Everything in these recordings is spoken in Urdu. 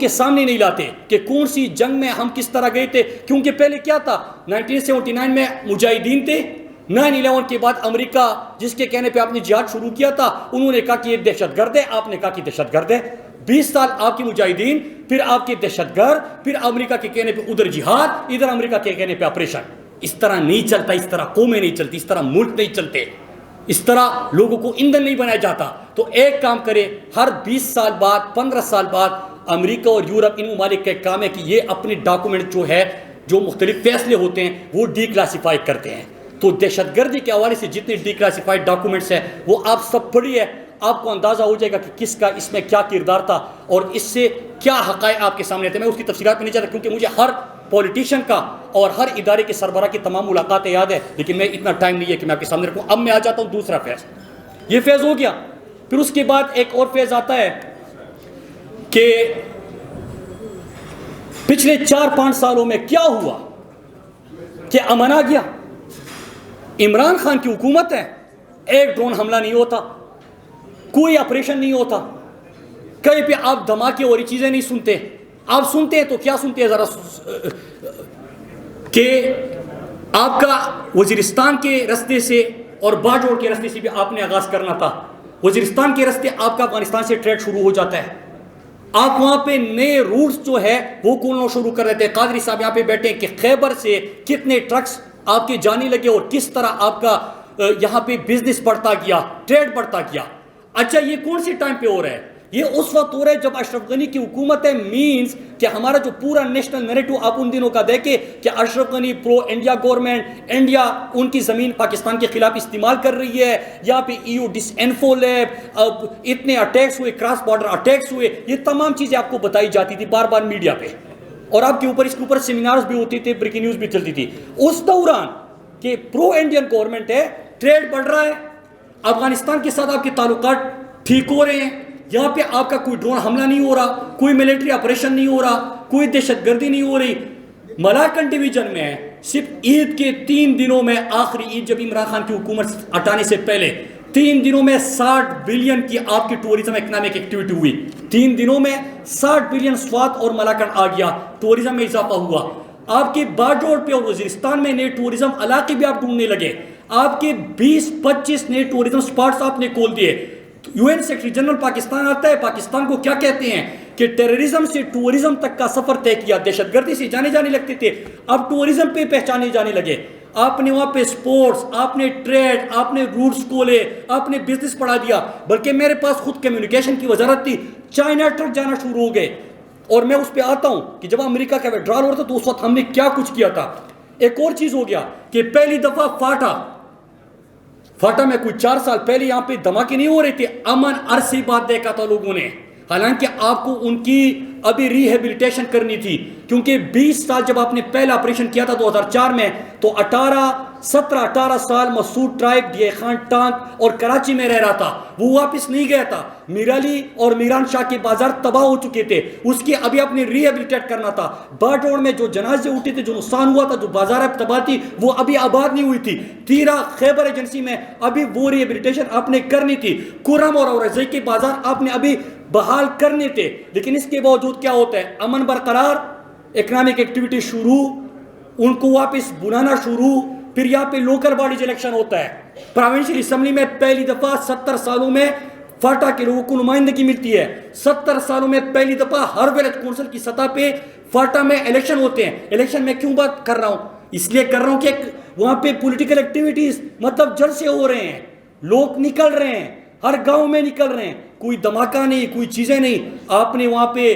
کے سامنے نہیں لاتے کہ کون سی جنگ میں ہم کس طرح گئے تھے، کیونکہ پہلے کیا تھا 1979 میں مجاہدین تھے، 9/11 کے بعد امریکہ جس کے کہنے پہ آپ نے جہاد شروع کیا تھا انہوں نے کہا کہ یہ دہشت گرد ہے، آپ نے کہا کہ دہشت گرد ہے، 20 سال آپ کی مجاہدین، پھر آپ کے دہشت گرد، پھر امریکہ کے کہنے پہ ادھر جہاد، ادھر امریکہ کے کہنے پہ آپریشن۔ اس طرح نہیں چلتا، اس طرح قومیں نہیں چلتی، اس طرح ملک نہیں چلتے، اس طرح لوگوں کو ایندھن نہیں بنایا جاتا۔ تو ایک کام کرے، ہر 20 سال بعد 15 سال بعد امریکہ اور یورپ ان ممالک کا ایک کام ہے کہ یہ اپنے ڈاکومنٹ جو ہے جو مختلف فیصلے ہوتے ہیں وہ ڈی کلاسیفائی کرتے ہیں۔ تو دہشت گردی کے حوالے سے جتنے ڈی کلاسیفائڈ ڈاکومنٹس ہیں وہ آپ سب پڑھیے، آپ کو اندازہ ہو جائے گا کہ کس کا اس میں کیا کردار تھا اور اس سے کیا حقائق آپ کے سامنے تھے۔ میں اس کی تفصیلات میں نہیں جاتا کیونکہ مجھے ہر پولیٹیشین کا اور ہر ادارے کے سربراہ کی تمام ملاقاتیں یاد ہے، لیکن میں اتنا ٹائم نہیں ہے کہ میں آپ کے سامنے رکھوں۔ اب میں آ جاتا ہوں دوسرا فیز، یہ فیز ہو گیا، پھر اس کے بعد ایک اور فیز آتا ہے کہ پچھلے 4-5 سالوں میں کیا ہوا کہ امن آ گیا، عمران خان کی حکومت ہے، ایک ڈرون حملہ نہیں ہوتا، کوئی آپریشن نہیں ہوتا، کہیں پہ آپ دھماکے اور یہ چیزیں نہیں سنتے۔ آپ سنتے ہیں تو کیا سنتے ہیں ذرا، کہ آپ کا وزیرستان کے رستے سے اور باجوڑ کے رستے سے بھی آپ نے آغاز کرنا تھا۔ وزیرستان کے رستے آپ کا افغانستان سے ٹریڈ شروع ہو جاتا ہے، آپ وہاں پہ نئے روٹس جو ہے وہ کھولنا شروع کر دیتے ہیں۔ قادری صاحب یہاں پہ بیٹھے ہیں کہ خیبر سے کتنے ٹرکس آپ کے جانے لگے اور کس طرح آپ کا یہاں پہ بزنس بڑھتا گیا، ٹریڈ بڑھتا گیا۔ اچھا یہ کون سی ٹائم پہ ہو رہا ہے؟ یہ اس وقت ہو رہا ہے جب اشرف غنی کی حکومت ہے، مینز کہ ہمارا جو پورا نیشنل نیریٹو آپ ان دنوں کا دیکھیں کہ اشرف غنی پرو انڈیا گورنمنٹ، انڈیا ان کی زمین پاکستان کے خلاف استعمال کر رہی ہے، یہاں پہ ایو ڈس انفو لیب، اتنے اٹیکس ہوئے، کراس بارڈر اٹیکس ہوئے، یہ تمام چیزیں آپ کو بتائی جاتی تھی بار بار میڈیا پہ، اور آپ کے اوپر اس کے اوپر سیمینارز بھی ہوتی تھے، بریکنگ نیوز بھی چلتی تھی اس دوران کہ پرو انڈین گورنمنٹ ہے، ٹریڈ بڑھ رہا ہے، افغانستان کے ساتھ آپ کے تعلقات ٹھیک ہو رہے ہیں، یہاں پہ آپ کا کوئی ڈرون حملہ نہیں ہو رہا، کوئی ملٹری آپریشن نہیں ہو رہا، کوئی دہشت گردی نہیں ہو رہی۔ ملاکنڈ ڈویژن میں صرف عید کے 3 دنوں میں، آخری عید جب عمران خان کی حکومت ہٹانے سے پہلے 3 دنوں میں 60 بلین کی آپ کی ٹورزم اکنامک ایکٹیویٹی ہوئی، 3 دنوں میں 60 بلین سوات اور ملاکنڈ آ گیا، ٹورزم میں اضافہ ہوا۔ آپ کے باجوڑ پہ اور وزیرستان میں نئے ٹورزم علاقے بھی آپ ڈھونڈنے لگے، آپ کے 20-25 نئے ٹورزم سپاٹس آپ نے کھول دیے۔ U N secretary general Pakistan آتا ہے، پاکستان کو کیا کہتے ہیں کہ ٹیررزم سے ٹورزم تک کا سفر طے کیا، دہشت گردی سے جانے لگتے تھے، اب ٹورزم پہ پہچانے جانے لگے۔ آپ نے وہاں پہ سپورٹس، آپ نے ٹریڈ، آپ نے روٹس کھولے، آپ نے بزنس بڑھا دیا، بلکہ میرے پاس خود کمیونیکیشن کی وزارت تھی، چائنا ٹرک جانا شروع ہو گئے۔ اور میں اس پہ آتا ہوں کہ جب امریکہ کا وڈرال ہو رہا تھا تو اس وقت ہم نے کیا کچھ کیا تھا۔ ایک اور چیز ہو گیا کہ پہلی دفعہ فاٹا میں کوئی 4 سال پہلے یہاں پہ دھماکے نہیں ہو رہے تھے، امن عرصے بعد دیکھا تھا لوگوں نے، حالانکہ آپ کو ان کی ابھی ریہیبلیٹیشن کرنی تھی، کیونکہ 20 سال جب آپ نے پہلا آپریشن کیا تھا 2004 میں تو 18 سال مسعود ٹرائب ڈی خان ٹانک اور کراچی میں رہ رہا تھا، وہ واپس نہیں گیا تھا۔ میرالی اور میران شاہ کے بازار تباہ ہو چکے تھے، اس کی ابھی آپ نے ریہیبلیٹیٹ کرنا تھا۔ باجوڑ میں جو جنازے اٹھے تھے، جو نقصان ہوا تھا، جو بازار تباہ تھی، وہ ابھی آباد نہیں ہوئی تھی۔ تیرا خیبر ایجنسی میں ابھی وہ ریہیبلیٹیشن آپ نے کرنی تھی۔ کرم اور اورزئی کے بازار آپ نے ابھی بحال کرنے تھے، لیکن اس کے باوجود کیا ہوتا ہے؟ امن برقرار، اکنامک ایکٹیویٹی شروع، ان کو واپس بلانا شروع، پھر یہاں پہ لوکل باڈیز الیکشن ہوتا ہے، پروونشل اسمبلی میں پہلی دفعہ 70 سالوں میں فاٹا کے لوگوں کو نمائندگی ملتی ہے، 70 سالوں میں پہلی دفعہ ہر ولیج کونسل کی سطح پہ فاٹا میں الیکشن ہوتے ہیں۔ الیکشن میں کیوں بات کر رہا ہوں؟ اس لیے کر رہا ہوں کہ وہاں پہ پولیٹیکل ایکٹیویٹیز مطلب جلسے ہو رہے ہیں، لوگ نکل رہے ہیں، ہر گاؤں میں نکل رہے ہیں، کوئی دھماکہ نہیں، کوئی چیزیں نہیں۔ آپ نے وہاں پہ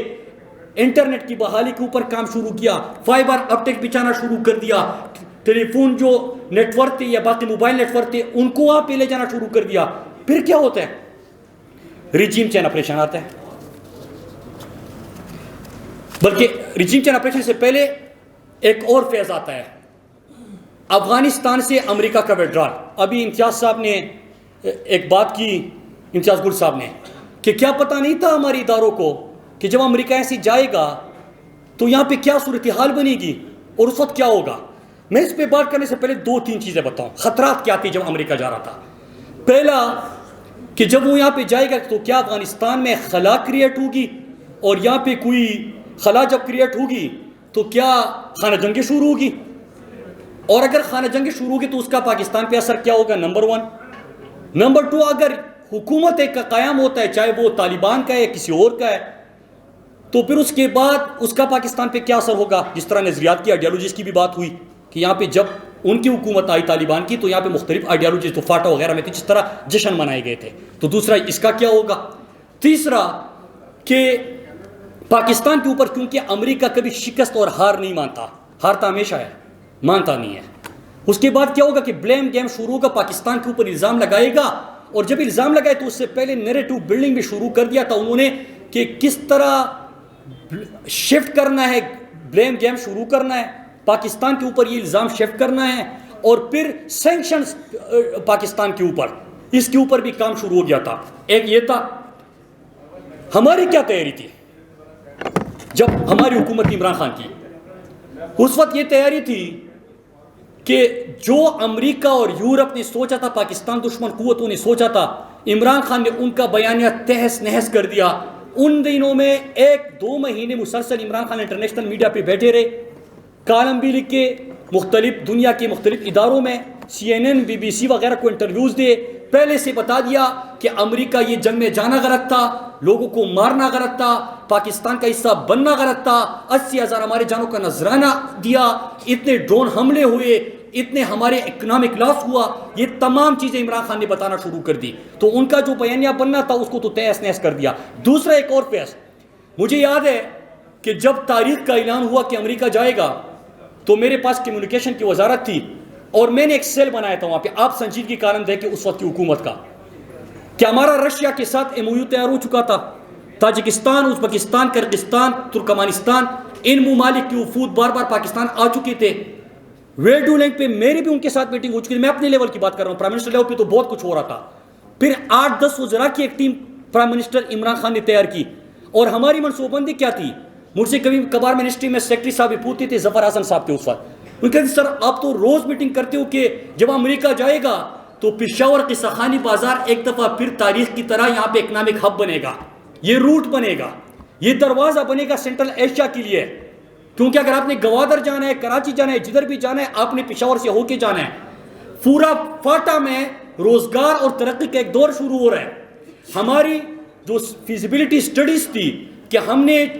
انٹرنیٹ کی بحالی کے اوپر کام شروع کیا، فائبر اپٹیک بچھانا شروع کر دیا، ٹیلی فون جو نیٹ ورک تھے یا باقی موبائل نیٹ ورک تھے ان کو وہاں پہ لے جانا شروع کر دیا۔ پھر کیا ہوتا ہے؟ ریجیم چین آپریشن آتا ہے، بلکہ ریجیم چین آپریشن سے پہلے ایک اور فیز آتا ہے، افغانستان سے امریکہ کا وڈرال۔ ابھی امتیاز صاحب نے ایک بات کی، امتیاز گل صاحب نے، کہ کیا پتہ نہیں تھا ہمارے اداروں کو کہ جب امریکہ ایسے جائے گا تو یہاں پہ کیا صورتحال بنے گی اور اس وقت کیا ہوگا۔ میں اس پہ بات کرنے سے پہلے 2-3 چیزیں بتاؤں، خطرات کیا تھی جب امریکہ جا رہا تھا۔ پہلا کہ جب وہ یہاں پہ جائے گا تو کیا افغانستان میں خلا کریٹ ہوگی اور یہاں پہ کوئی خلا جب کریٹ ہوگی تو کیا خانہ جنگیں شروع ہوگی؟ اور اگر خانہ جنگیں شروع ہوگی تو اس کا پاکستان پہ اثر کیا ہوگا؟ نمبر 1. نمبر 2, اگر حکومت ایک کا قیام ہوتا ہے چاہے وہ طالبان کا ہے یا کسی اور کا ہے تو پھر اس کے بعد اس کا پاکستان پہ کیا اثر ہوگا؟ جس طرح نظریات کی آئیڈیالوجیز کی بھی بات ہوئی کہ یہاں پہ جب ان کی حکومت آئی طالبان کی تو یہاں پہ مختلف آئیڈیالوجیز تو فاٹا وغیرہ میں تھی، جس طرح جشن منائے گئے تھے. تو دوسرا اس کا کیا ہوگا؟ تیسرا کہ پاکستان کے اوپر کیونکہ امریکہ کبھی شکست اور ہار نہیں مانتا، ہارتا ہمیشہ ہے، مانتا نہیں ہے. اس کے بعد کیا ہوگا کہ بلیم گیم شروع ہوگا، پاکستان کے اوپر الزام لگائے گا، اور جب الزام لگائے تو اس سے پہلے نیریٹو بلڈنگ بھی شروع کر دیا تھا انہوں نے کہ کس طرح شفٹ کرنا ہے، بلیم گیم شروع کرنا ہے، پاکستان کے اوپر یہ الزام شفٹ کرنا ہے، اور پھر سینکشنز پاکستان کے اوپر، اس کے اوپر بھی کام شروع ہو گیا تھا. ایک یہ تھا. ہماری کیا تیاری تھی جب ہماری حکومت عمران خان کی؟ اس وقت یہ تیاری تھی کہ جو امریکہ اور یورپ نے سوچا تھا، پاکستان دشمن قوتوں نے سوچا تھا، عمران خان نے ان کا بیانیہ تہس نہس کر دیا. ان دنوں میں 1-2 مہینے مسلسل عمران خان انٹرنیشنل میڈیا پہ بیٹھے رہے، کالم بھی لکھ کے مختلف دنیا کے مختلف اداروں میں CNN BBC وغیرہ کو انٹرویوز دے، پہلے سے بتا دیا کہ امریکہ یہ جنگ میں جانا غلط تھا، لوگوں کو مارنا غلط تھا، پاکستان کا حصہ بننا غلط تھا، 80,000 ہمارے جانوں کا نذرانہ دیا، اتنے ڈرون حملے ہوئے، اتنے ہمارے اکنامک لاس ہوا. یہ تمام چیزیں عمران خان نے بتانا شروع کر دی. تو ان کا جو بیانیہ بننا تھا اس کو تو تہس نہس کر دیا. دوسرا ایک اور فیص مجھے یاد ہے کہ جب تاریخ کا اعلان ہوا کہ امریکہ جائے گا تو میرے پاس کمیونیکیشن کی وزارت تھی اور میں نے ایک سیل بنایا تھا وہاں پہ. آپ سنجیدگی کارن دیکھیں اس وقت کی حکومت کا کہ ہمارا رشیا کے ساتھ MOU تیار ہو چکا تھا. تاجکستان، ازبکستان، کرغزستان، ترکمانستان، ان ممالک کے وفود بار بار پاکستان آ چکے تھے. ویڈیو لنک پہ میری بھی ان کے ساتھ میٹنگ ہو چکی تھی. میں اپنے لیول کی بات کر رہا ہوں، پرائم منسٹر لیول پہ تو بہت کچھ ہو رہا تھا. پھر 8-10 وزراء کی ایک team prime minister Imran Khan نے تیار کی، اور ہماری منصوبہ بندی کیا تھی؟ مجھ سے کبھی کبھار منسٹری میں سیکرٹری صاحب بھی پوچھتے تھے، ظفر حسن صاحب تھے اس وقت. ان کہتے سر آپ تو روز میٹنگ کرتے ہو کہ جب امریکہ جائے گا تو پشاور قصہ خانی بازار ایک دفعہ پھر تاریخ کی طرح یہاں پہ اکنامک ہب بنے گا، یہ روٹ بنے گا، یہ دروازہ بنے گا سینٹرل ایشیا کے لیے. کیونکہ اگر آپ نے گوادر جانا ہے، کراچی جانا ہے، جدھر بھی جانا ہے آپ نے پشاور سے ہو کے جانا ہے. پورا فاٹا میں روزگار اور ترقی کا ایک دور شروع ہو رہا ہے. ہماری جو فیزیبلٹی سٹڈیز تھی کہ ہم نے